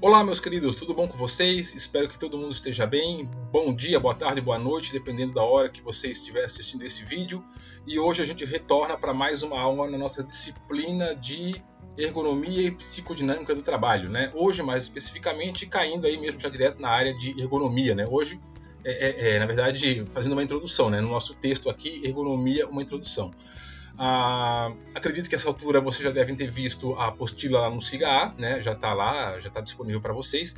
Olá, meus queridos, tudo bom com vocês? Espero que todo mundo esteja bem. Bom dia, boa tarde, boa noite, dependendo da hora que você estiver assistindo esse vídeo. E hoje a gente retorna para mais uma aula na nossa disciplina de ergonomia e psicodinâmica do trabalho, né? Hoje, mais especificamente, caindo aí mesmo já direto na área de ergonomia, né? Hoje, na verdade, fazendo uma introdução, né? No nosso texto aqui, ergonomia, uma introdução. Acredito que essa altura vocês já devem ter visto a apostila lá no Siga A, né? Já está lá, já está disponível para vocês.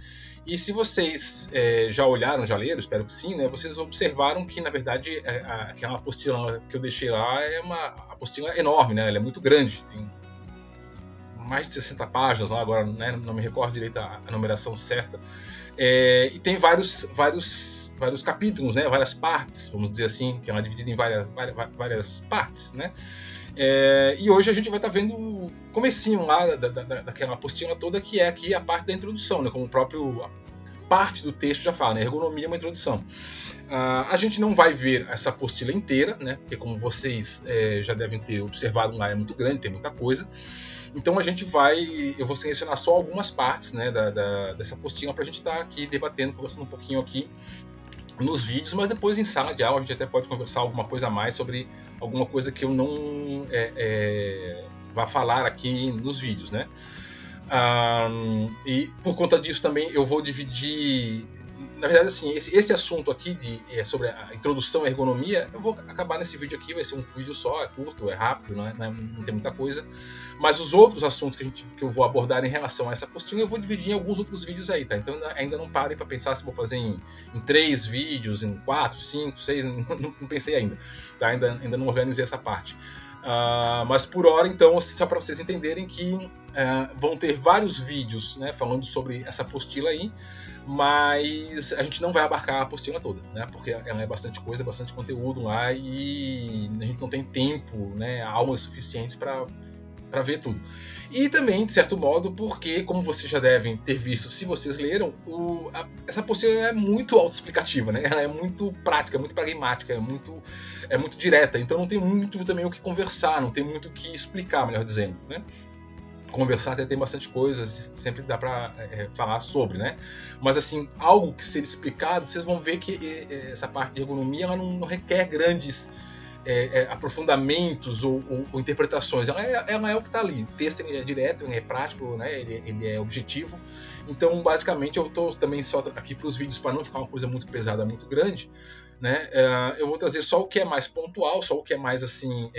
E se vocês já olharam, já leram, espero que sim, né? Vocês observaram que, na verdade, aquela apostila que eu deixei lá é uma apostila enorme, né? Ela é muito grande, tem mais de 60 páginas lá, agora, né? Não me recordo direito a numeração certa. E tem vários capítulos, né? Várias partes, vamos dizer assim, que ela é dividida em várias partes, né? E hoje a gente vai estar vendo o comecinho lá daquela apostila toda, que é aqui a parte da introdução, né? Como o próprio parte do texto já fala, né? Ergonomia é uma introdução. A gente não vai ver essa apostila inteira, né? Porque como vocês já devem ter observado lá, é muito grande, tem muita coisa. Então eu vou selecionar só algumas partes, né, dessa apostila para a gente estar aqui debatendo, conversando um pouquinho aqui nos vídeos, mas depois em sala de aula a gente até pode conversar alguma coisa a mais sobre alguma coisa que eu não vá falar aqui nos vídeos, né? E por conta disso também eu vou dividir. Na verdade, assim, esse assunto aqui sobre a introdução à ergonomia, eu vou acabar nesse vídeo aqui, vai ser um vídeo só, é curto, é rápido, não tem muita coisa. Mas os outros assuntos que eu vou abordar em relação a essa apostila, eu vou dividir em alguns outros vídeos aí, tá? Então ainda não parem para pensar se vou fazer em 3 vídeos, em 4, 5, 6, não pensei ainda, tá? Ainda não organizei essa parte. Mas por hora, então, só para vocês entenderem que vão ter vários vídeos, né, falando sobre essa apostila aí, mas a gente não vai abarcar a apostila toda, né, porque ela é bastante coisa, bastante conteúdo lá e a gente não tem tempo, né, almas suficientes para ver tudo. E também, de certo modo, porque, como vocês já devem ter visto, se vocês leram, essa apostila é muito autoexplicativa, né? Ela é muito prática, muito pragmática, é muito direta, então não tem muito também o que conversar, não tem muito o que explicar, melhor dizendo, né? Conversar até tem bastante coisa, sempre dá para falar sobre, né? Mas assim, algo que ser explicado, vocês vão ver que essa parte de ergonomia ela não requer grandes aprofundamentos ou interpretações. Ela é o que está ali. O texto é direto, ele é prático, né? ele é objetivo. Então, basicamente, eu estou também só aqui para os vídeos para não ficar uma coisa muito pesada, muito grande. Né? Eu vou trazer só o que é mais pontual, só o que é mais assim,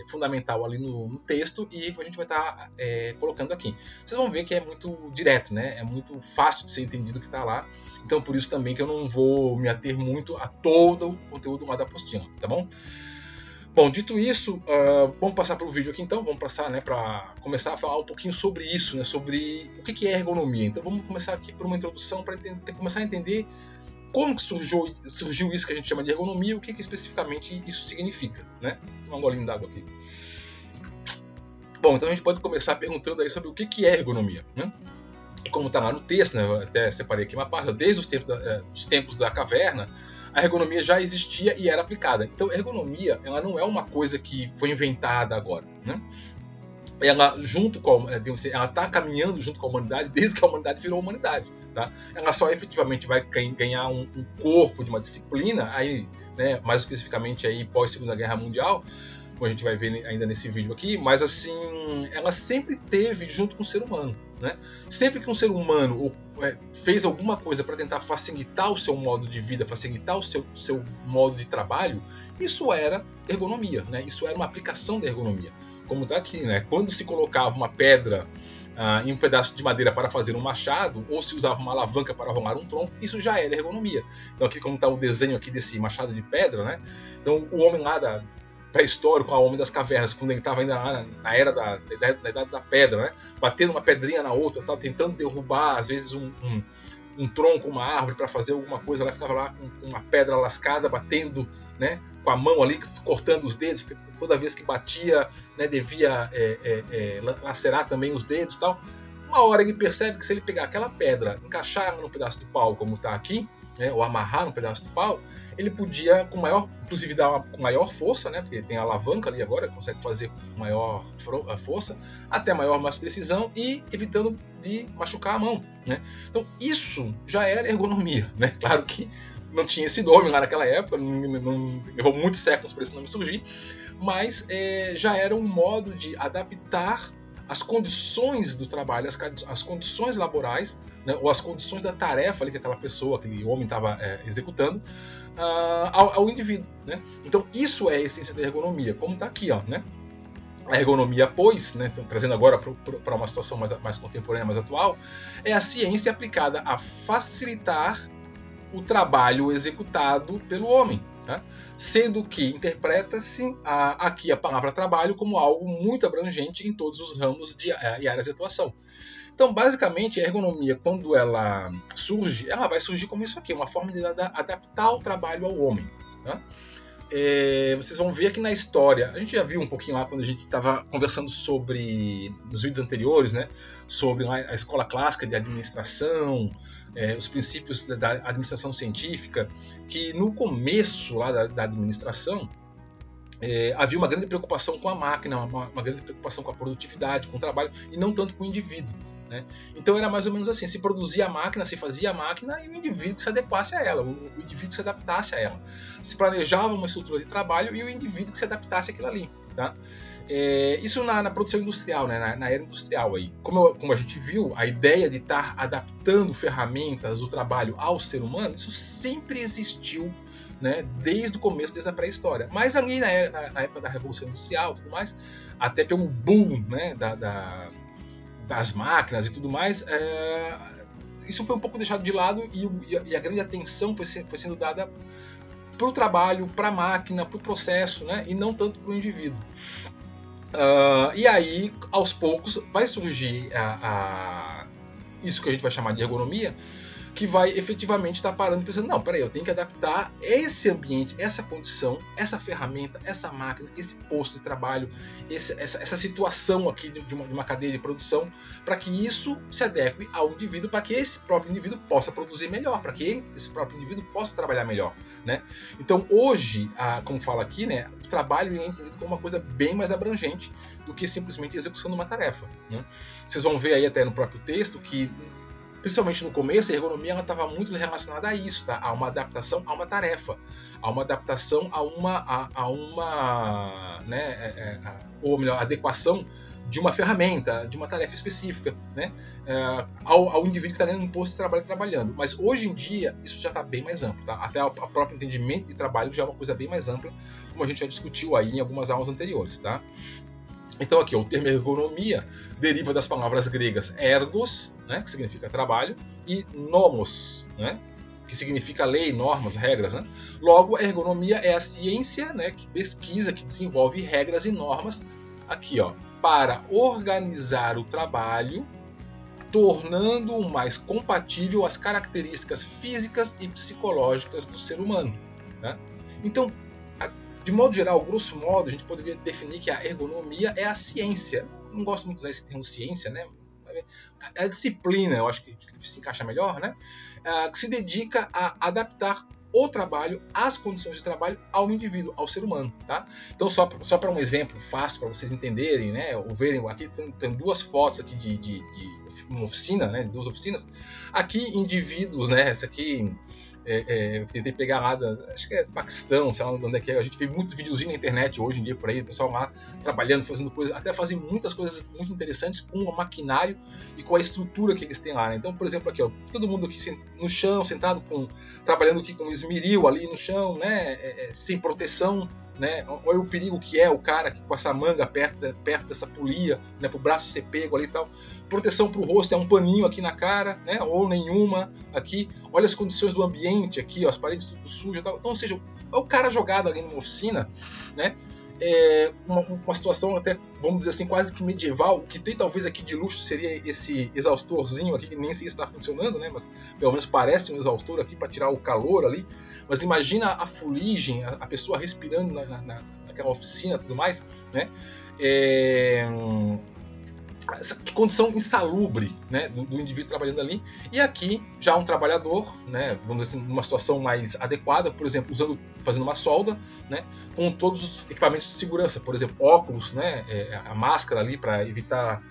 fundamental ali no texto e a gente vai estar colocando aqui. Vocês vão ver que é muito direto, né? É muito fácil de ser entendido o que está lá. Então, por isso também que eu não vou me ater muito a todo o conteúdo lá da apostila, tá bom? Bom, dito isso, vamos passar para o vídeo aqui então, vamos passar, né, para começar a falar um pouquinho sobre isso, né, sobre o que é ergonomia. Então vamos começar aqui por uma introdução para começar a entender como que surgiu isso que a gente chama de ergonomia, o que especificamente isso significa, né? Um golinho d'água aqui. Bom, então a gente pode começar perguntando aí sobre o que é ergonomia, né? E como está lá no texto, né, eu até separei aqui uma parte, desde os tempos da caverna, a ergonomia já existia e era aplicada. Então, a ergonomia ela não é uma coisa que foi inventada agora, né? Ela está caminhando junto com a humanidade desde que a humanidade virou humanidade, tá? Ela só efetivamente vai ganhar um corpo de uma disciplina aí, né, mais especificamente aí pós Segunda Guerra Mundial, como a gente vai ver ainda nesse vídeo aqui, mas assim, ela sempre teve junto com o ser humano, né? Sempre que um ser humano fez alguma coisa para tentar facilitar o seu modo de vida, facilitar o seu modo de trabalho, isso era ergonomia, né? Isso era uma aplicação da ergonomia. Como está aqui, né? Quando se colocava uma pedra em um pedaço de madeira para fazer um machado, ou se usava uma alavanca para rolar um tronco, isso já era ergonomia. Então aqui como está o desenho aqui desse machado de pedra, né? Então o homem lá pré-histórico, o homem das cavernas, quando ele estava ainda na era da idade da pedra, né? Batendo uma pedrinha na outra, tentando derrubar às vezes um tronco, uma árvore para fazer alguma coisa, ela ficava lá com uma pedra lascada, batendo, né, com a mão ali, cortando os dedos, porque toda vez que batia, né, devia lacerar também os dedos e tal. Uma hora ele percebe que se ele pegar aquela pedra, encaixar ela num pedaço de pau, como está aqui, né, ou amarrar um pedaço de pau, ele podia inclusive dar com maior força, né, porque tem a alavanca ali agora, consegue fazer com maior força, até maior mais precisão e evitando de machucar a mão, né? Então isso já era ergonomia, né? Claro que não tinha esse nome lá naquela época, não levou muitos séculos para esse nome surgir, mas já era um modo de adaptar as condições do trabalho, as condições laborais, né, ou as condições da tarefa ali que aquela pessoa, aquele homem estava executando, ao indivíduo, né? Então isso é a essência da ergonomia, como está aqui, ó, né? A ergonomia, pois, né, trazendo agora para uma situação mais contemporânea, mais atual, é a ciência aplicada a facilitar o trabalho executado pelo homem, né? Sendo que interpreta-se aqui a palavra trabalho como algo muito abrangente em todos os ramos e áreas de atuação. Então, basicamente, a ergonomia, quando ela surge, ela vai surgir como isso aqui, uma forma de adaptar o trabalho ao homem, né? Vocês vão ver que na história, a gente já viu um pouquinho lá quando a gente estava conversando sobre, nos vídeos anteriores, né, sobre a escola clássica de administração, os princípios da administração científica, que no começo lá da administração havia uma grande preocupação com a máquina, uma grande preocupação com a produtividade, com o trabalho, e não tanto com o indivíduo, né? Então era mais ou menos assim, se produzia a máquina, se fazia a máquina e o indivíduo se adequasse a ela, o indivíduo se adaptasse a ela. Se planejava uma estrutura de trabalho e o indivíduo que se adaptasse àquilo ali, tá? Isso na produção industrial, né? na era industrial. Aí. Como a gente viu, a ideia de estar adaptando ferramentas do trabalho ao ser humano, isso sempre existiu, né, desde o começo, desde a pré-história. Mas ali na época da Revolução Industrial e tudo mais, até pelo boom, né, das máquinas e tudo mais, isso foi um pouco deixado de lado e a grande atenção foi sendo dada para o trabalho, para a máquina, para o processo, né, e não tanto para o indivíduo. E aí, aos poucos, vai surgir isso que a gente vai chamar de ergonomia, que vai efetivamente estar parando e pensando, não, peraí, eu tenho que adaptar esse ambiente, essa condição, essa ferramenta, essa máquina, esse posto de trabalho, essa situação aqui de uma cadeia de produção, para que isso se adeque ao indivíduo, para que esse próprio indivíduo possa produzir melhor, para que esse próprio indivíduo possa trabalhar melhor, né? Então, hoje, como fala aqui, né, o trabalho é entendido como uma coisa bem mais abrangente do que simplesmente a execução de uma tarefa, né? Vocês vão ver aí até no próprio texto que, principalmente no começo, a ergonomia estava muito relacionada a isso, tá? A uma adaptação a uma tarefa, a uma adaptação a uma ou melhor, adequação de uma ferramenta, de uma tarefa específica, né? Ao indivíduo que está dentro de um posto de trabalho trabalhando. Mas hoje em dia isso já está bem mais amplo, tá? Até o próprio entendimento de trabalho já é uma coisa bem mais ampla, como a gente já discutiu aí em algumas aulas anteriores, tá? Então aqui, o termo ergonomia deriva das palavras gregas ergos, né, que significa trabalho, e nomos, né, que significa lei, normas, regras, né? Logo, a ergonomia é a ciência, né, que pesquisa, que desenvolve regras e normas aqui, ó, para organizar o trabalho, tornando-o mais compatível às características físicas e psicológicas do ser humano, né? Então, de modo geral, grosso modo, a gente poderia definir que a ergonomia é a ciência. Não gosto muito de usar esse termo ciência, né? É a disciplina, eu acho que se encaixa melhor, né? Que se dedica a adaptar o trabalho, as condições de trabalho ao indivíduo, ao ser humano, tá? Então, só para um exemplo fácil para vocês entenderem, né? Ou verem, aqui tem duas fotos aqui de uma oficina, né? Duas oficinas. Aqui, indivíduos, né? Essa aqui... eu tentei pegar lá, acho que é Paquistão, sei lá onde é que é. A gente vê muitos videozinhos na internet hoje em dia por aí, o pessoal lá trabalhando, fazendo coisas, até fazem muitas coisas muito interessantes com o maquinário e com a estrutura que eles têm lá, né? Então, por exemplo, aqui, ó, todo mundo aqui no chão, sentado, trabalhando aqui com um esmeril ali no chão, né? Sem proteção, né? Olha o perigo que é o cara que com essa manga perto dessa polia, né? Pro braço ser pego ali e tal. Proteção para o rosto é um paninho aqui na cara, né? Ou nenhuma aqui. Olha as condições do ambiente aqui, ó, as paredes tudo sujas e tal. Então, ou seja, é o cara jogado ali numa oficina, né? Uma situação até, vamos dizer assim, quase que medieval. O que tem talvez aqui de luxo seria esse exaustorzinho aqui, que nem sei se está funcionando, né? Mas pelo menos parece um exaustor aqui para tirar o calor ali. Mas imagina a fuligem, a pessoa respirando naquela oficina e tudo mais, né? essa condição insalubre, né, do indivíduo trabalhando ali. E aqui já um trabalhador, né, vamos dizer assim, numa situação mais adequada, por exemplo, fazendo uma solda, né, com todos os equipamentos de segurança, por exemplo, óculos, né, a máscara ali para evitar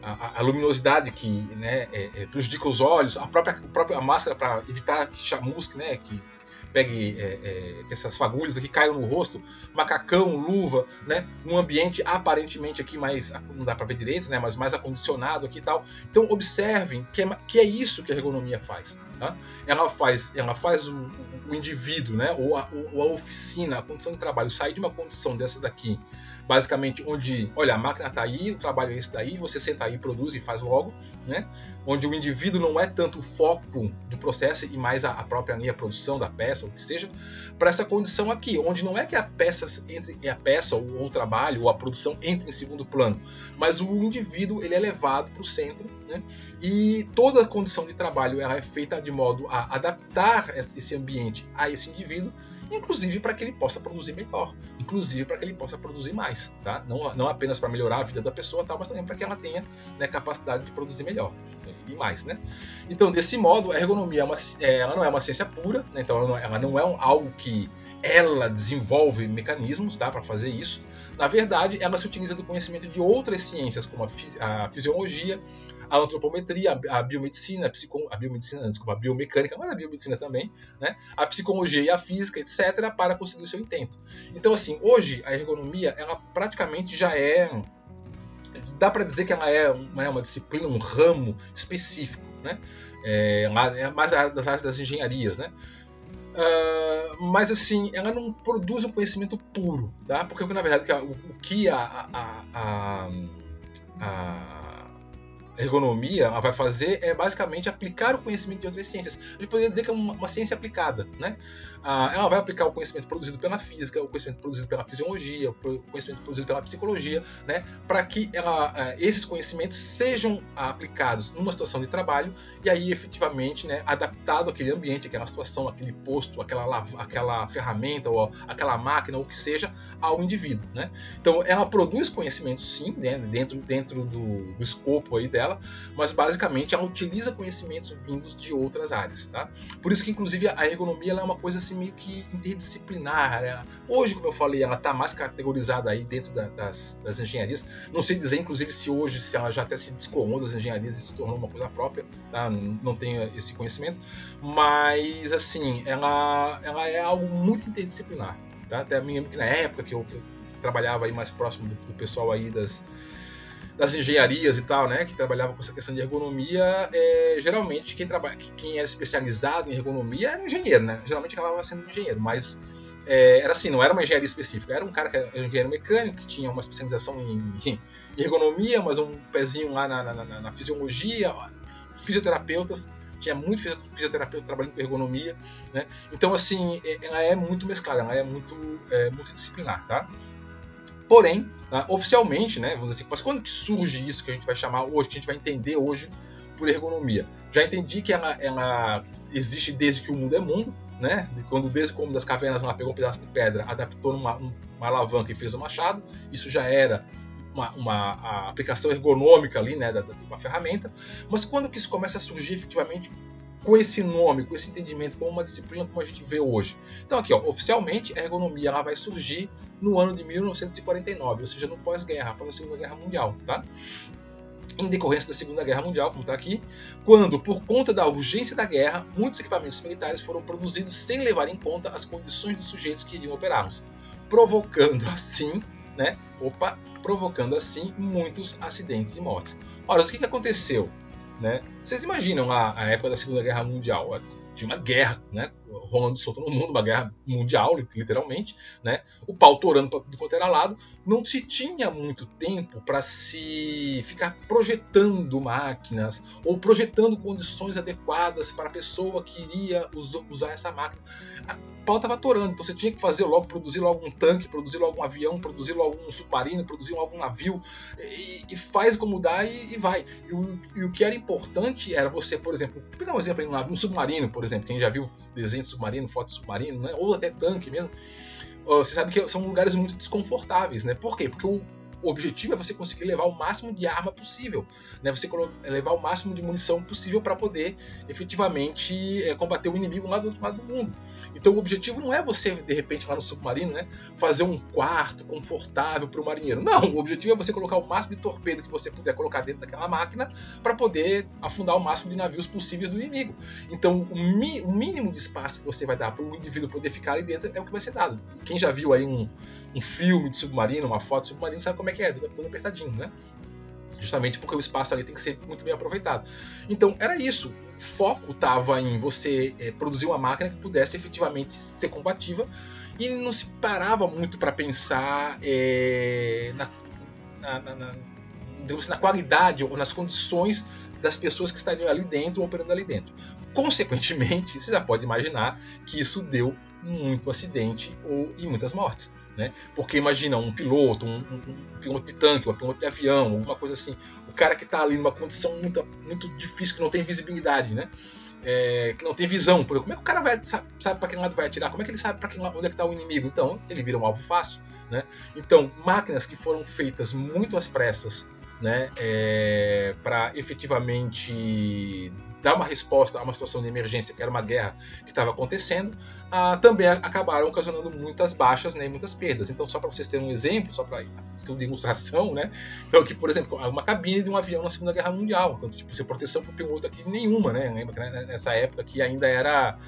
a luminosidade que, né, prejudica os olhos, a própria máscara para evitar que chamusque, né, que pegue que essas fagulhas aqui caiam no rosto, macacão, luva, né, num ambiente aparentemente aqui mais, não dá para ver direito, né, mas mais acondicionado aqui e tal. Então observem que é isso que a ergonomia faz. Tá? Ela faz o indivíduo, né, ou a oficina, a condição de trabalho, sair de uma condição dessa daqui, basicamente onde, olha, a máquina está aí, o trabalho é esse daí, você senta aí, produz e faz logo, né? Onde o indivíduo não é tanto o foco do processo e mais a própria linha, a produção da peça, ou o que seja, para essa condição aqui, onde não é que a peça ou o trabalho ou a produção entre em segundo plano, mas o indivíduo ele é levado para o centro, né? E toda a condição de trabalho ela é feita de modo a adaptar esse ambiente a esse indivíduo, inclusive para que ele possa produzir melhor, inclusive para que ele possa produzir mais, tá? Não apenas para melhorar a vida da pessoa, tá? Mas também para que ela tenha, né, capacidade de produzir melhor e mais, né? Então, desse modo, a ergonomia ela não é uma ciência pura, né? Então ela não é algo que ela desenvolve mecanismos, tá, para fazer isso. Na verdade, ela se utiliza do conhecimento de outras ciências, como a fisiologia, a antropometria, a biomedicina, a biomecânica, mas a biomedicina também, né? A psicologia e a física, etc., para conseguir o seu intento. Então, assim, hoje a ergonomia, ela praticamente já dá para dizer que ela é uma disciplina, um ramo específico, né? É mais das áreas das engenharias, né? Mas assim, ela não produz um conhecimento puro, tá? Porque na verdade o que a ergonomia ela vai fazer é basicamente aplicar o conhecimento de outras ciências. A gente poderia dizer que é uma ciência aplicada, né? Ela vai aplicar o conhecimento produzido pela física, o conhecimento produzido pela fisiologia, o conhecimento produzido pela psicologia, né? Para que esses conhecimentos sejam aplicados numa situação de trabalho e aí efetivamente, né, adaptado àquele ambiente, àquela situação, aquele posto, aquela ferramenta ou aquela máquina ou o que seja ao indivíduo, né? Então ela produz conhecimento sim, né, dentro do escopo aí dela, mas basicamente ela utiliza conhecimentos vindos de outras áreas, tá? Por isso que inclusive a ergonomia ela é uma coisa assim meio que interdisciplinar, né? Hoje, como eu falei, ela está mais categorizada aí dentro das engenharias. Não sei dizer inclusive se ela já até se descolou das engenharias e se tornou uma coisa própria, tá? Não tenho esse conhecimento, mas assim, ela é algo muito interdisciplinar, tá? Até a minha na época que eu trabalhava aí mais próximo do pessoal aí das engenharias e tal, né, que trabalhava com essa questão de ergonomia, geralmente quem era especializado em ergonomia era um engenheiro, né? Geralmente acabava sendo um engenheiro, mas era assim, não era uma engenharia específica, era um cara que era engenheiro mecânico, que tinha uma especialização em ergonomia, mas um pezinho lá na fisiologia, fisioterapeutas, tinha muito fisioterapeuta trabalhando com ergonomia, né? Então, assim, ela é muito mesclada, ela é muito multidisciplinar, tá? Porém, oficialmente, né, vamos dizer assim, mas quando que surge isso que a gente vai chamar hoje, que a gente vai entender hoje por ergonomia? Já entendi que ela existe desde que o mundo é mundo, né? Desde quando das cavernas ela pegou um pedaço de pedra, adaptou uma alavanca e fez um machado, isso já era uma aplicação ergonômica ali, né, de uma ferramenta. Mas quando que isso começa a surgir efetivamente com esse nome, com esse entendimento, como uma disciplina como a gente vê hoje? Então aqui, ó, oficialmente a ergonomia ela vai surgir no ano de 1949, ou seja, no pós-guerra, após a Segunda Guerra Mundial, tá? Em decorrência da Segunda Guerra Mundial, como está aqui, quando, por conta da urgência da guerra, muitos equipamentos militares foram produzidos sem levar em conta as condições dos sujeitos que iriam operá-los, provocando assim muitos acidentes e mortes. Ora, o que aconteceu? Né? Vocês imaginam a época da Segunda Guerra Mundial? Tinha uma guerra, né, rolando solto no mundo, uma guerra mundial, literalmente, né, o pau torando de quanto era lado. Não se tinha muito tempo para se ficar projetando máquinas ou projetando condições adequadas para a pessoa que iria usar essa máquina. O pau estava torando, então você tinha que produzir logo um tanque, produzir logo um avião, produzir logo um submarino, produzir logo um navio, e faz como dá e vai. E o que era importante era você, por exemplo, pegar um exemplo aí, um submarino, por exemplo, quem já viu desenho de submarino, foto de submarino, né? Ou até tanque mesmo, você sabe que são lugares muito desconfortáveis, né? Por quê? Porque O objetivo é você conseguir levar o máximo de arma possível, né? Você levar o máximo de munição possível para poder efetivamente combater o inimigo lá do outro lado do mundo. Então o objetivo não é você, de repente, lá no submarino, né, fazer um quarto confortável para o marinheiro. Não, o objetivo é você colocar o máximo de torpedo que você puder colocar dentro daquela máquina para poder afundar o máximo de navios possíveis do inimigo. Então o mínimo de espaço que você vai dar para o indivíduo poder ficar ali dentro é o que vai ser dado. Quem já viu aí um filme de submarino, uma foto de submarino, sabe como é que é, todo apertadinho, né? Justamente porque o espaço ali tem que ser muito bem aproveitado. Então era isso. O foco estava em você produzir uma máquina que pudesse efetivamente ser combativa e não se parava muito para pensar na qualidade ou nas condições das pessoas que estariam ali dentro, operando ali dentro. Consequentemente, você já pode imaginar que isso deu muito acidente e muitas mortes, né? Porque imagina um piloto, um piloto de tanque, um piloto de avião, alguma coisa assim, o cara que está ali numa condição muito, muito difícil, que não tem visibilidade, né? Que não tem visão, porque como é que o cara sabe para que lado vai atirar? Como é que ele sabe onde é que está o inimigo? Então ele vira um alvo fácil, né? Então máquinas que foram feitas muito às pressas, né, para efetivamente dar uma resposta a uma situação de emergência, que era uma guerra que estava acontecendo, também acabaram ocasionando muitas baixas, né, e muitas perdas. Então, só para vocês terem um exemplo, só para estudo de ilustração, né, então aqui, por exemplo, uma cabine de um avião na Segunda Guerra Mundial, então, tipo, sem proteção para o piloto aqui nenhuma, né, lembra que nessa época que ainda era...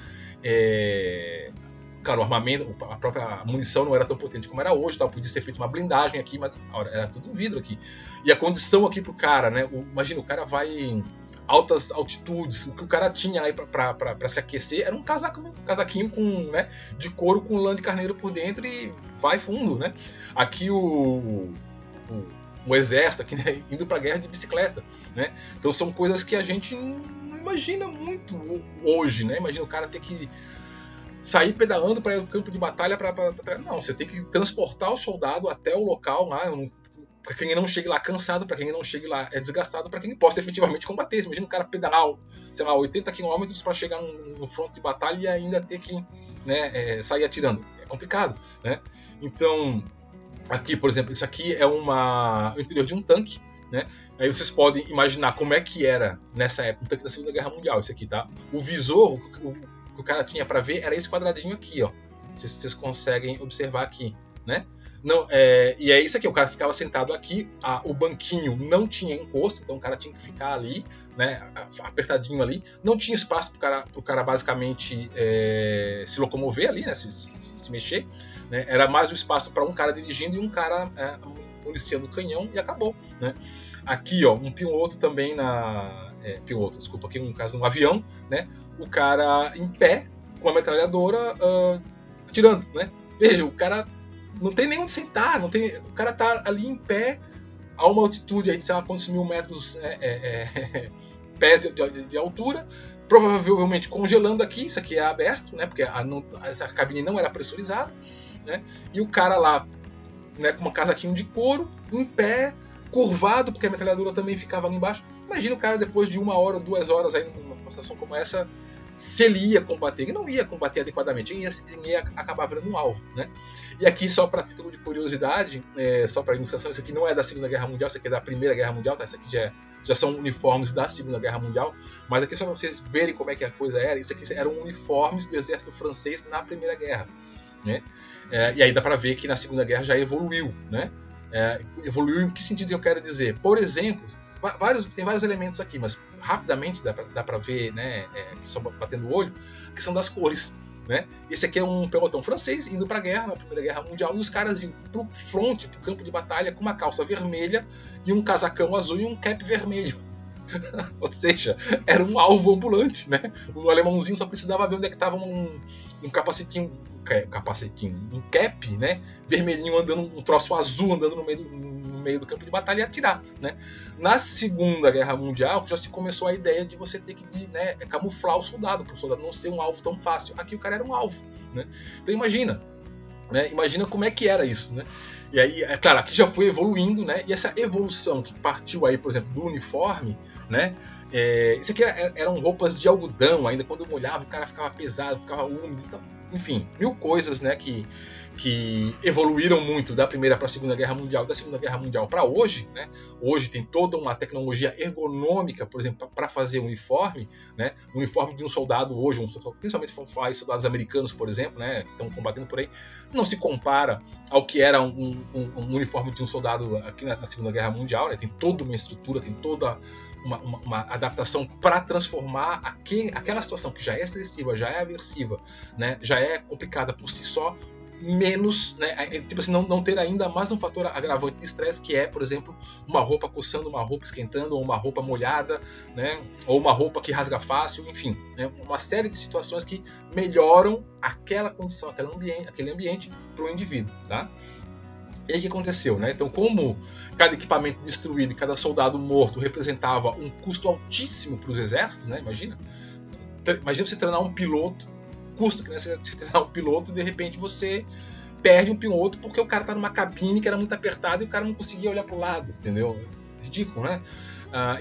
Claro, o armamento, a própria munição não era tão potente como era hoje, podia ser feita uma blindagem aqui, mas era tudo vidro aqui. E a condição aqui pro cara, né? Imagina, o cara vai em altas altitudes, o que o cara tinha aí para se aquecer era um casaquinho né, de couro com lã de carneiro por dentro e vai fundo, né? Aqui o exército aqui, né, indo para a guerra de bicicleta, né? Então são coisas que a gente não imagina muito hoje, né? Imagina o cara ter que sair pedalando para o campo de batalha não, você tem que transportar o soldado até o local lá, para quem não chegue lá cansado, para quem não chegue lá desgastado, para quem possa efetivamente combater. Você imagina o cara pedalar, sei lá, 80 km para chegar no fronte de batalha e ainda ter que, né, sair atirando. É complicado, né? Então, aqui, por exemplo, isso aqui é o interior de um tanque, né? Aí vocês podem imaginar como é que era nessa época, o tanque da Segunda Guerra Mundial, esse aqui, tá? O visor, que o cara tinha para ver era esse quadradinho aqui, ó. Vocês conseguem observar aqui, né? Não, e é isso aqui, o cara ficava sentado aqui, o banquinho não tinha encosto, então o cara tinha que ficar ali, né, apertadinho ali, não tinha espaço para o cara basicamente se locomover ali, né, se mexer, né? Era mais um espaço para um cara dirigindo e um cara municiando o canhão e acabou, né? Aqui, ó, um piloto também desculpa, aqui no caso um avião, né? O cara em pé com a metralhadora atirando, né? Veja, o cara não tem nem onde sentar, o cara tá ali em pé a uma altitude aí de, sei lá, quantos mil metros pés de altura, provavelmente congelando aqui, isso aqui é aberto, né? Porque essa cabine não era pressurizada, né? E o cara lá, né, com uma casaquinho de couro, em pé, curvado, porque a metralhadora também ficava ali embaixo. Imagina o cara depois de 1 hora, 2 horas aí numa situação como essa, se ele ia combater. Ele não ia combater adequadamente, ele ia acabar virando um alvo, né? E aqui, só para título de curiosidade, só para ilustração, isso aqui não é da Segunda Guerra Mundial, isso aqui é da Primeira Guerra Mundial, tá? Isso aqui já são uniformes da Segunda Guerra Mundial, mas aqui só para vocês verem como é que a coisa era, isso aqui eram uniformes do exército francês na Primeira Guerra, né? E aí dá para ver que na Segunda Guerra já evoluiu, né? Evoluiu em que sentido eu quero dizer? Por exemplo, tem vários elementos aqui, mas rapidamente dá para ver, né, só batendo o olho, a questão das cores, né? Esse aqui é um pelotão francês indo para a guerra, na Primeira Guerra Mundial, e os caras iam pro front, pro campo de batalha, com uma calça vermelha e um casacão azul e um cap vermelho. Ou seja, era um alvo ambulante, né? O alemãozinho só precisava ver onde é que estava um capacetinho, um cap, né? Vermelhinho andando, um troço azul andando no meio do campo de batalha e atirar, né? Na Segunda Guerra Mundial já se começou a ideia de você ter que, né, camuflar o soldado, para o soldado não ser um alvo tão fácil. Aqui o cara era um alvo, né? Então imagina, né? Imagina como é que era isso, né? E aí, é claro, aqui já foi evoluindo, né? E essa evolução que partiu aí, por exemplo, do uniforme, né? Isso aqui eram roupas de algodão, ainda quando molhava o cara ficava pesado, ficava úmido. Então, enfim, mil coisas, né, que evoluíram muito da Primeira para a Segunda Guerra Mundial, da Segunda Guerra Mundial para hoje, né? Hoje tem toda uma tecnologia ergonômica, por exemplo, para fazer um uniforme, né? O uniforme de um soldado hoje, principalmente se soldados americanos, por exemplo, né, que estão combatendo por aí, não se compara ao que era um uniforme de um soldado aqui na Segunda Guerra Mundial, né? Tem toda uma estrutura, tem toda uma adaptação para transformar aquela situação que já é estressiva, já é aversiva, né, já é complicada por si só, menos, né, tipo assim, não ter ainda mais um fator agravante de estresse, que é, por exemplo, uma roupa coçando, uma roupa esquentando, ou uma roupa molhada, né, ou uma roupa que rasga fácil, enfim, né, uma série de situações que melhoram aquela condição, aquele ambiente para o indivíduo, tá? E aí o que aconteceu, né? Então, como cada equipamento destruído e cada soldado morto representava um custo altíssimo para os exércitos, né? Imagina você treinar um piloto, custo que né, você treinar um piloto e de repente você perde um piloto porque o cara tá numa cabine que era muito apertada e o cara não conseguia olhar para o lado, entendeu? Ridículo, né?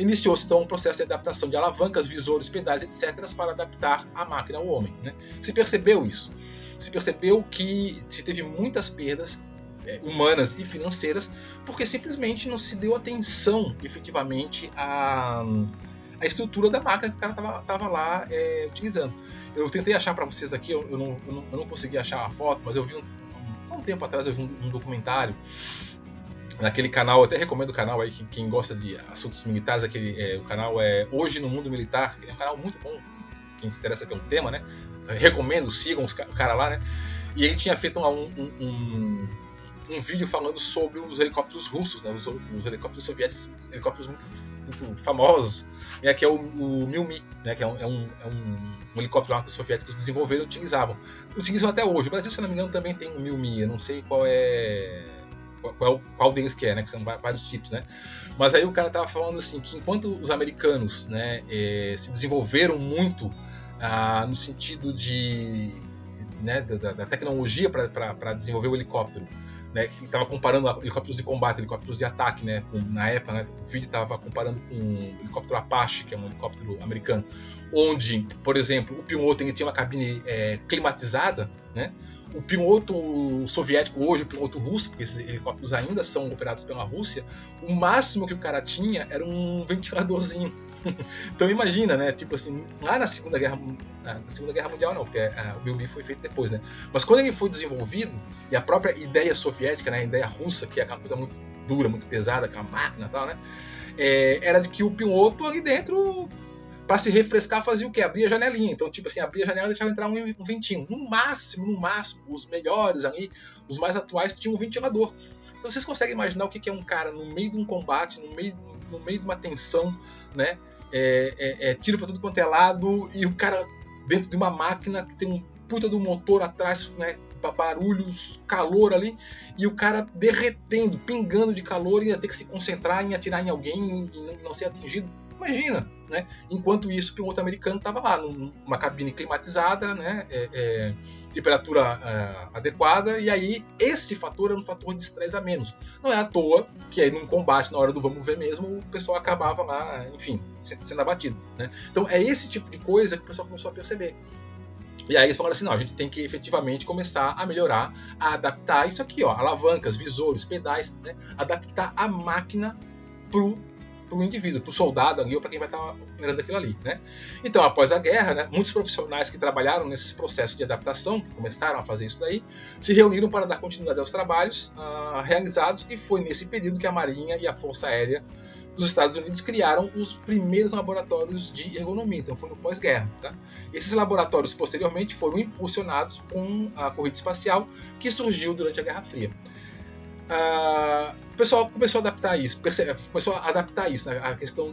Iniciou-se então um processo de adaptação de alavancas, visores, pedais, etc. para adaptar a máquina ao homem, né? Se percebeu isso. Se percebeu que se teve muitas perdas humanas e financeiras, porque simplesmente não se deu atenção efetivamente à estrutura da máquina que o cara estava lá utilizando. Eu tentei achar para vocês aqui, eu não consegui achar a foto, mas eu vi há um tempo atrás eu vi um documentário naquele canal, eu até recomendo o canal aí, quem gosta de assuntos militares, o canal é Hoje no Mundo Militar, é um canal muito bom, quem se interessa pelo tema, né? Eu recomendo, sigam o cara lá, né? E ele tinha feito um vídeo falando sobre os helicópteros russos, né, os helicópteros soviéticos, helicópteros muito famosos, né, que é o Mil-Mi, né, que é um helicóptero lá que os soviéticos desenvolveram e utilizam até hoje. O Brasil, se não me engano, também tem um Mil-Mi, eu não sei qual deles que é, né, que são vários tipos, né. Mas aí o cara estava falando assim, que enquanto os americanos, né, se desenvolveram muito no sentido né, da tecnologia para desenvolver o helicóptero, né, que estava comparando helicópteros de combate, helicópteros de ataque, né, na época, né, o vídeo estava comparando com o helicóptero Apache, que é um helicóptero americano, onde, por exemplo, o piloto tinha uma cabine climatizada, né, o piloto soviético, hoje o piloto russo, porque esses helicópteros ainda são operados pela Rússia, o máximo que o cara tinha era um ventiladorzinho. Então imagina, né, tipo assim, lá na Segunda Guerra Mundial não, porque o Mil-Mi foi feito depois, né, mas quando ele foi desenvolvido, e a própria ideia soviética, né, a ideia russa, que é aquela coisa muito dura, muito pesada, aquela máquina e tal, né, era de que o piloto ali dentro, para se refrescar, fazia o quê? Abria a janelinha. Então, tipo assim, abria a janela e deixava entrar um ventinho. No máximo, os melhores ali, os mais atuais, tinham um ventilador. Então, vocês conseguem imaginar o que é um cara no meio de um combate, no meio de uma tensão, né? Tiro para tudo quanto é lado, e o cara dentro de uma máquina que tem um puta do motor atrás, né? Barulhos, calor ali, e o cara derretendo, pingando de calor, e ia ter que se concentrar em atirar em alguém e não ser atingido. Imagina, né? Enquanto isso, o piloto americano estava lá numa cabine climatizada, né? Temperatura adequada, e aí esse fator era um fator de estresse a menos. Não é à toa que aí num combate, na hora do vamos ver mesmo, o pessoal acabava lá, enfim, sendo abatido, né? Então é esse tipo de coisa que o pessoal começou a perceber. E aí eles falaram assim, não, a gente tem que efetivamente começar a melhorar, a adaptar isso aqui, ó, alavancas, visores, pedais, né? Adaptar a máquina pro indivíduo, para o soldado ali, ou para quem vai estar operando aquilo ali, né? Então, após a guerra, né, muitos profissionais que trabalharam nesses processos de adaptação, que começaram a fazer isso daí, se reuniram para dar continuidade aos trabalhos realizados, e foi nesse período que a Marinha e a Força Aérea dos Estados Unidos criaram os primeiros laboratórios de ergonomia. Então, foi no pós-guerra, tá? Esses laboratórios, posteriormente, foram impulsionados com a corrida espacial que surgiu durante a Guerra Fria. O pessoal começou a adaptar isso, né? A questão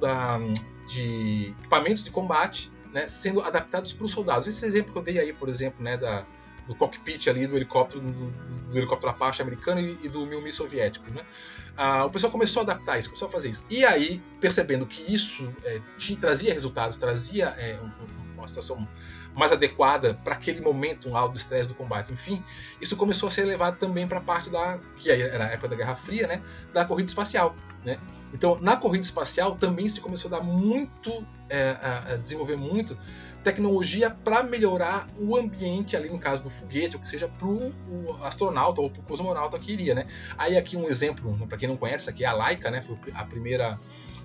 de equipamentos de combate, né, sendo adaptados para os soldados. Esse exemplo que eu dei aí, por exemplo, né, do cockpit ali do helicóptero Apache americano e do Mil-Mi soviético, né? O pessoal começou a adaptar isso, começou a fazer isso. E aí, percebendo que isso trazia resultados, trazia uma situação mais adequada para aquele momento lá do estresse do combate. Enfim, isso começou a ser levado também para a parte que aí era a época da Guerra Fria, né, da corrida espacial, né? Então, na corrida espacial também se começou a dar muito, a desenvolver muito tecnologia para melhorar o ambiente ali, no caso do foguete, ou que seja, para o astronauta ou para o cosmonauta que iria, né? Aí aqui um exemplo, para quem não conhece, aqui é a Laika, né? Foi o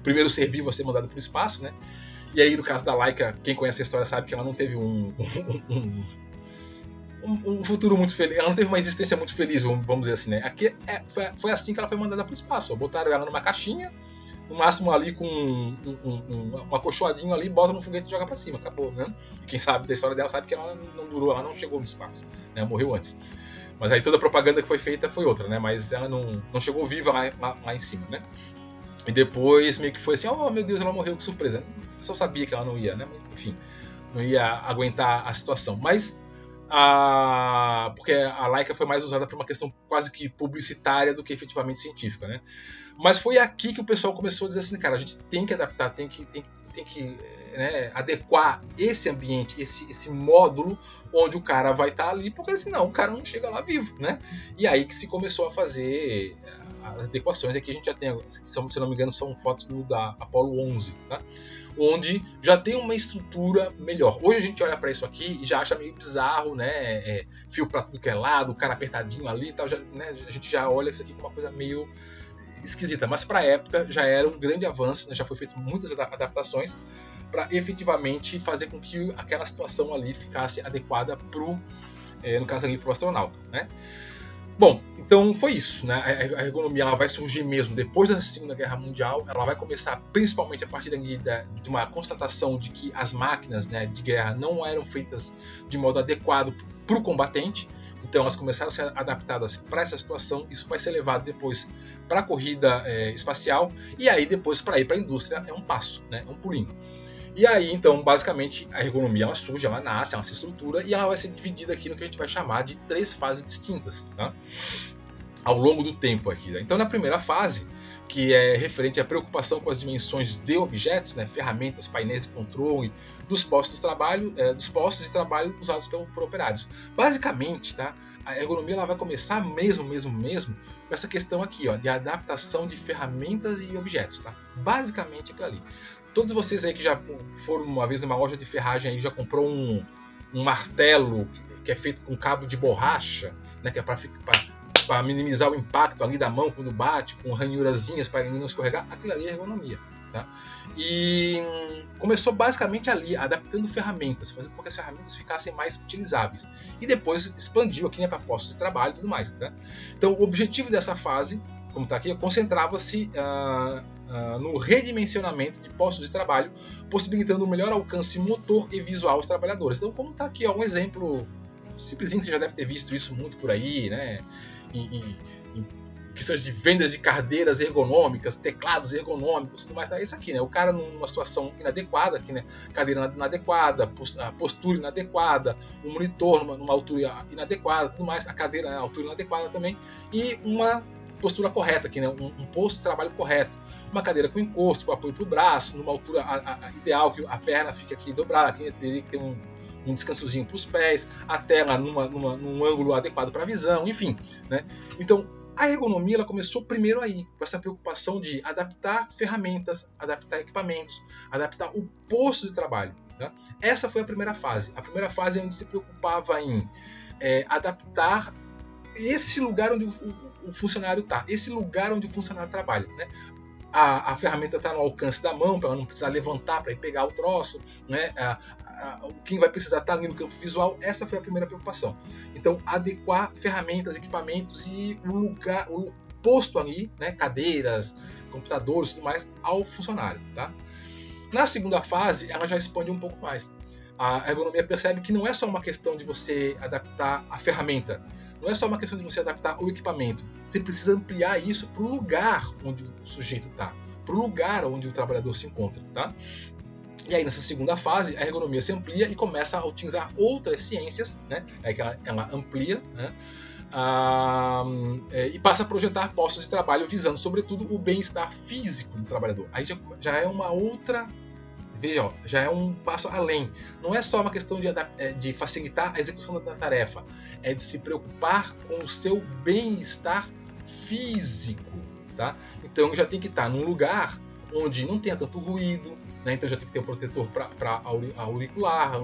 primeiro ser vivo a ser mandado para o espaço, né? E aí, no caso da Laika, quem conhece a história sabe que ela não teve um futuro muito feliz, ela não teve uma existência muito feliz, vamos dizer assim, né? Aqui foi assim que ela foi mandada para o espaço. Botaram ela numa caixinha, no máximo ali com um acolchoadinho ali, bota no foguete e joga para cima, acabou, né? E quem sabe da história dela sabe que ela não durou, ela não chegou no espaço, né? Morreu antes. Mas aí toda a propaganda que foi feita foi outra, né? Mas ela não chegou viva lá em cima, né? E depois meio que foi assim, oh meu Deus, ela morreu, que surpresa. Eu só sabia que ela não ia, né? Enfim, não ia aguentar a situação. Mas porque a Laika foi mais usada para uma questão quase que publicitária do que efetivamente científica, né? Mas foi aqui que o pessoal começou a dizer assim, cara, a gente tem que adaptar, tem que né, adequar esse ambiente, esse módulo onde o cara vai estar ali, porque senão o cara não chega lá vivo, né? E aí que se começou a fazer as adequações. Aqui a gente já tem, se não me engano, são fotos da Apollo 11, tá? Onde já tem uma estrutura melhor. Hoje a gente olha para isso aqui e já acha meio bizarro, né? Fio para tudo que é lado, o cara apertadinho ali e tal, né? A gente já olha isso aqui como uma coisa meio esquisita, mas para a época já era um grande avanço, né? Já foi feito muitas adaptações para efetivamente fazer com que aquela situação ali ficasse adequada no caso ali, para o astronauta, né? Bom, então foi isso, né? A ergonomia ela vai surgir mesmo depois da Segunda Guerra Mundial. Ela vai começar principalmente a partir de uma constatação de que as máquinas, né, de guerra não eram feitas de modo adequado para o combatente. Então elas começaram a ser adaptadas para essa situação. Isso vai ser levado depois para a corrida espacial e aí depois para ir para a indústria é um passo, né? É um pulinho. E aí, então, basicamente, a ergonomia ela surge, ela nasce, ela se estrutura e ela vai ser dividida aqui no que a gente vai chamar de 3 fases distintas, tá? Ao longo do tempo aqui. Né? Então, na primeira fase, que é referente à preocupação com as dimensões de objetos, né, ferramentas, painéis de controle, dos postos de trabalho usados por operários. Basicamente, tá? A ergonomia ela vai começar mesmo com essa questão aqui, ó, de adaptação de ferramentas e objetos, tá? Basicamente aquilo ali. Todos vocês aí que já foram uma vez numa loja de ferragem aí já comprou um martelo que é feito com cabo de borracha, né, que é para minimizar o impacto ali da mão quando bate, com ranhurazinhas para não escorregar, aquilo ali é ergonomia. Tá? E começou basicamente ali, adaptando ferramentas, fazendo com que as ferramentas ficassem mais utilizáveis. E depois expandiu aqui, né, para postos de trabalho e tudo mais. Tá? Então o objetivo dessa fase, como está aqui, concentrava-se no redimensionamento de postos de trabalho, possibilitando um melhor alcance motor e visual aos trabalhadores. Então, como está aqui, ó, um exemplo simplesinho, você já deve ter visto isso muito por aí, né? Em questões de vendas de cadeiras ergonômicas, teclados ergonômicos, tudo mais. Tá? Isso aqui, né? O cara numa situação inadequada, aqui, né? Cadeira inadequada, postura inadequada, um monitor numa altura inadequada, tudo mais, a cadeira na altura inadequada também, e uma postura correta aqui, né? Um posto de trabalho correto, uma cadeira com encosto, com apoio para o braço, numa altura ideal, que a perna fique aqui dobrada, aqui teria que ter um descansozinho para os pés, a tela num ângulo adequado para a visão, enfim, né? Então, a ergonomia ela começou primeiro aí, com essa preocupação de adaptar ferramentas, adaptar equipamentos, adaptar o posto de trabalho. Tá? Essa foi a primeira fase. A primeira fase é onde se preocupava em adaptar esse lugar onde o funcionário está, esse lugar onde o funcionário trabalha. Né? A ferramenta está no alcance da mão, para ela não precisar levantar para ir pegar o troço, né? Quem vai precisar estar ali no campo visual, essa foi a primeira preocupação. Então, adequar ferramentas, equipamentos e o posto ali, né? Cadeiras, computadores e tudo mais, ao funcionário. Tá? Na segunda fase, ela já expande um pouco mais. A ergonomia percebe que não é só uma questão de você adaptar a ferramenta, não é só uma questão de você adaptar o equipamento. Você precisa ampliar isso para o lugar onde o sujeito está, para o lugar onde o trabalhador se encontra. Tá? E aí, nessa segunda fase, a ergonomia se amplia e começa a utilizar outras ciências, né? É que ela amplia, né? E passa a projetar postos de trabalho visando, sobretudo, o bem-estar físico do trabalhador. Aí já é uma outra veja, ó, já é um passo além. Não é só uma questão de facilitar a execução da tarefa, é de se preocupar com o seu bem-estar físico. Tá? Então já tem que estar num lugar onde não tenha tanto ruído, né? Então já tem que ter um protetor para auricular,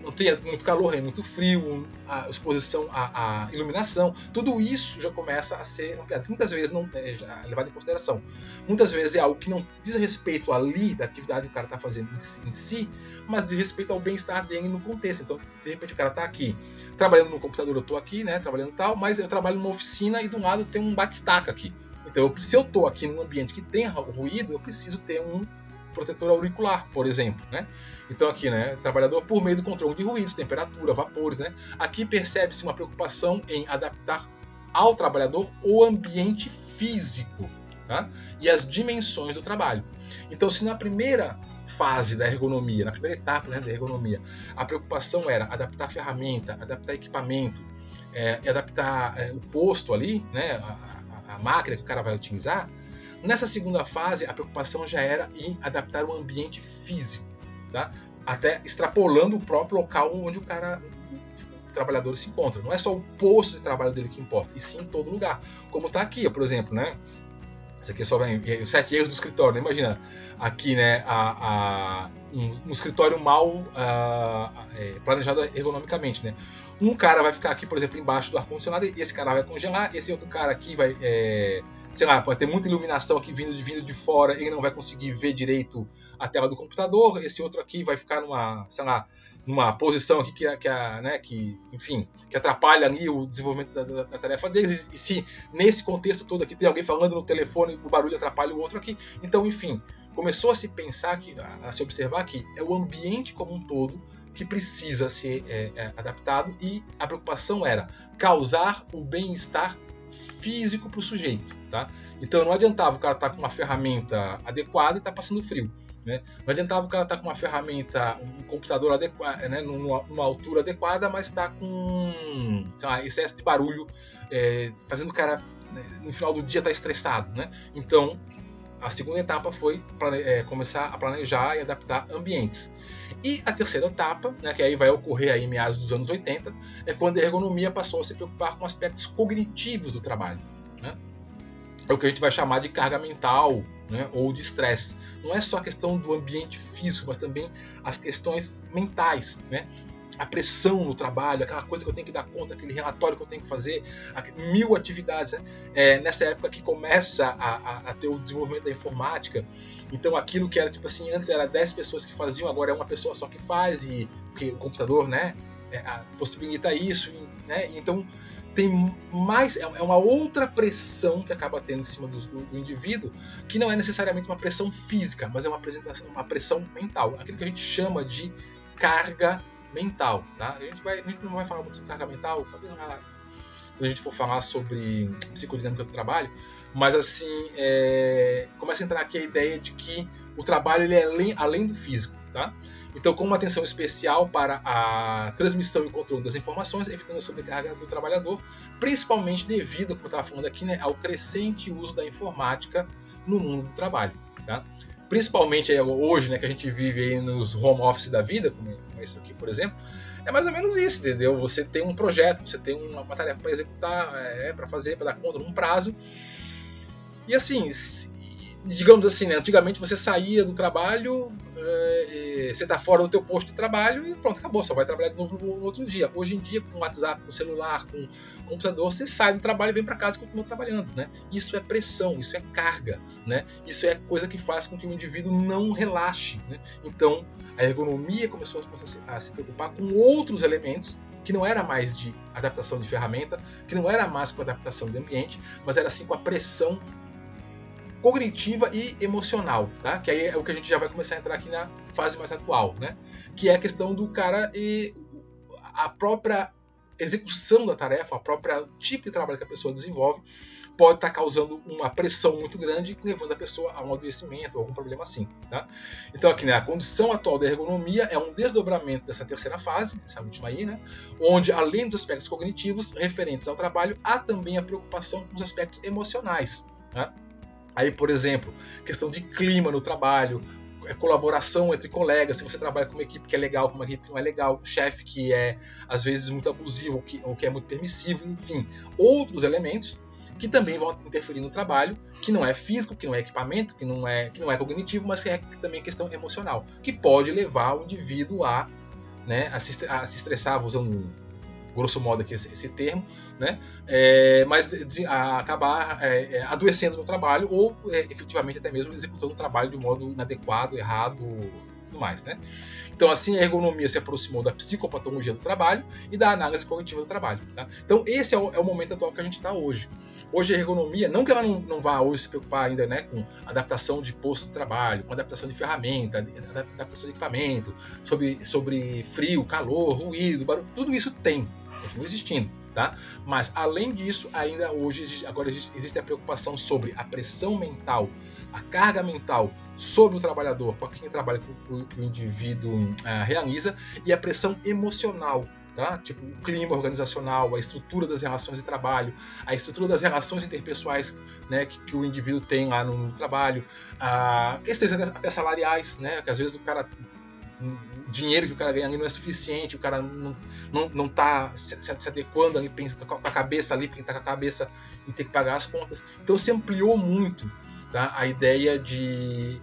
não tenha muito calor nem muito frio, a exposição à iluminação, tudo isso já começa a ser ampliado. Muitas vezes não é já levado em consideração. Muitas vezes é algo que não diz respeito ali da atividade que o cara está fazendo em si, mas diz respeito ao bem-estar dele no contexto. Então, de repente, o cara está aqui trabalhando no computador, eu estou aqui, né, trabalhando tal, mas eu trabalho numa oficina e do lado tem um batistaca aqui. Então, se eu estou aqui num ambiente que tem ruído, eu preciso ter um protetor auricular, por exemplo, né? Então aqui, né, trabalhador por meio do controle de ruídos, temperatura, vapores, né? Aqui percebe-se uma preocupação em adaptar ao trabalhador o ambiente físico, tá? E as dimensões do trabalho. Então, se na primeira fase da ergonomia, na primeira etapa, né, da ergonomia, a preocupação era adaptar a ferramenta, adaptar equipamento, adaptar o posto ali, né, a máquina que o cara vai utilizar. Nessa segunda fase, a preocupação já era em adaptar o ambiente físico, tá? Até extrapolando o próprio local onde o trabalhador se encontra. Não é só o posto de trabalho dele que importa, e sim em todo lugar. Como está aqui, por exemplo, né? Isso aqui é só os 7 erros do escritório, né? Imagina, aqui, né, um escritório mal planejado ergonomicamente, né? Um cara vai ficar aqui, por exemplo, embaixo do ar-condicionado, e esse cara vai congelar, esse outro cara aqui vai, sei lá, pode ter muita iluminação aqui vindo de fora, ele não vai conseguir ver direito a tela do computador, esse outro aqui vai ficar numa posição aqui que atrapalha ali o desenvolvimento da tarefa deles, e se nesse contexto todo aqui tem alguém falando no telefone, o barulho atrapalha o outro aqui, então, enfim, começou a se pensar, a se observar que é o ambiente como um todo que precisa ser adaptado, e a preocupação era causar o bem-estar físico para o sujeito, tá? Então não adiantava o cara estar com uma ferramenta adequada e estar passando frio, né? Não adiantava o cara estar com uma ferramenta, um computador adequado, né, numa altura adequada, mas estar com, sei lá, excesso de barulho, fazendo o cara, no final do dia, estar estressado, né? Então a segunda etapa foi começar a planejar e adaptar ambientes. E a terceira etapa, né, que aí vai ocorrer aí em meados dos anos 80, é quando a ergonomia passou a se preocupar com aspectos cognitivos do trabalho, né? É o que a gente vai chamar de carga mental, né, ou de estresse. Não é só a questão do ambiente físico, mas também as questões mentais, né? A pressão no trabalho, aquela coisa que eu tenho que dar conta, aquele relatório que eu tenho que fazer, 1000 atividades, né? Nessa época que começa a ter o desenvolvimento da informática, então aquilo que era tipo assim, antes era 10 pessoas que faziam, agora é uma pessoa só que faz, e porque o computador, né, possibilita isso, né? Então tem mais, é uma outra pressão que acaba tendo em cima do indivíduo, que não é necessariamente uma pressão física, mas é uma pressão mental, aquilo que a gente chama de carga mental, tá? A gente não vai falar muito sobre carga mental, talvez quando a gente for falar sobre psicodinâmica do trabalho, mas assim, começa a entrar aqui a ideia de que o trabalho ele é além do físico, tá? Então, com uma atenção especial para a transmissão e controle das informações, evitando a sobrecarga do trabalhador, principalmente devido, como eu estava falando aqui, né, ao crescente uso da informática no mundo do trabalho, tá? Principalmente hoje, né, que a gente vive aí nos home office da vida, como isso aqui, por exemplo, é mais ou menos isso, entendeu? Você tem um projeto, você tem uma tarefa para executar, para fazer, para dar conta num prazo. E assim, digamos assim, né, antigamente você saía do trabalho, você está fora do teu posto de trabalho e pronto, acabou, só vai trabalhar de novo no outro dia. Hoje em dia, com WhatsApp, com celular, com computador, você sai do trabalho, vem para casa e continua trabalhando, né? Isso é pressão, isso é carga, né? Isso é coisa que faz com que o indivíduo não relaxe, né? Então, a ergonomia começou a se preocupar com outros elementos, que não era mais de adaptação de ferramenta, que não era mais com adaptação de ambiente, mas era assim com a pressão cognitiva e emocional, tá? Que aí é o que a gente já vai começar a entrar aqui na fase mais atual, né? Que é a questão do cara e a própria execução da tarefa, a própria tipo de trabalho que a pessoa desenvolve pode estar causando uma pressão muito grande, levando a pessoa a um adoecimento ou algum problema assim, tá? Então aqui, né, a condição atual da ergonomia é um desdobramento dessa terceira fase, essa última aí, né? Onde, além dos aspectos cognitivos referentes ao trabalho, há também a preocupação com os aspectos emocionais, né? Aí, por exemplo, questão de clima no trabalho, colaboração entre colegas, se você trabalha com uma equipe que é legal, com uma equipe que não é legal, um chefe que é às vezes muito abusivo ou que é muito permissivo, enfim, outros elementos que também vão interferir no trabalho, que não é físico, que não é equipamento, que não é cognitivo, mas que é também questão emocional, que pode levar o indivíduo a, né, a se estressar, usando grosso modo aqui esse termo, né, mas a acabar adoecendo no trabalho ou efetivamente até mesmo executando o trabalho de um modo inadequado, errado, tudo mais, né? Então, assim, a ergonomia se aproximou da psicopatologia do trabalho e da análise cognitiva do trabalho. Tá? Então, esse é o momento atual que a gente está hoje. Hoje, a ergonomia, não que ela não vá hoje se preocupar ainda, né, com adaptação de posto de trabalho, com adaptação de ferramenta, adaptação de equipamento, sobre frio, calor, ruído, barulho, tudo isso continua existindo. Tá? Mas, além disso, ainda hoje agora existe a preocupação sobre a pressão mental, a carga mental sobre o trabalhador, para quem trabalha com o que o indivíduo realiza, e a pressão emocional, tá? Tipo o clima organizacional, a estrutura das relações de trabalho, a estrutura das relações interpessoais, né, que o indivíduo tem lá no trabalho, questões até salariais, né, que às vezes o dinheiro que o cara ganha ali não é suficiente, o cara não está se adequando ali, pensa com a cabeça ali, porque está com a cabeça em ter que pagar as contas. Então se ampliou muito, tá, a ideia de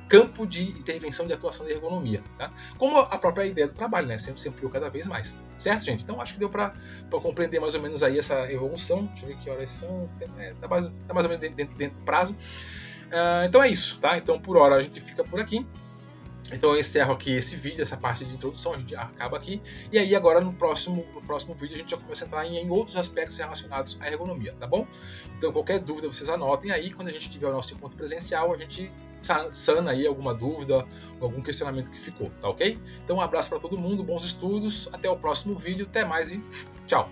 campo de intervenção de atuação de ergonomia, tá? Como a própria ideia do trabalho, né? Sempre se ampliou cada vez mais, certo, gente? Então acho que deu para compreender mais ou menos aí essa evolução. Deixa eu ver que horas são, tá mais ou menos dentro do prazo. Então é isso, tá? Então por hora a gente fica por aqui. Então eu encerro aqui esse vídeo, essa parte de introdução, a gente acaba aqui. E aí agora no próximo vídeo a gente já começa a entrar em outros aspectos relacionados à ergonomia, tá bom? Então qualquer dúvida vocês anotem aí, quando a gente tiver o nosso encontro presencial, a gente sana aí alguma dúvida, algum questionamento que ficou, tá ok? Então um abraço para todo mundo, bons estudos, até o próximo vídeo, até mais e tchau!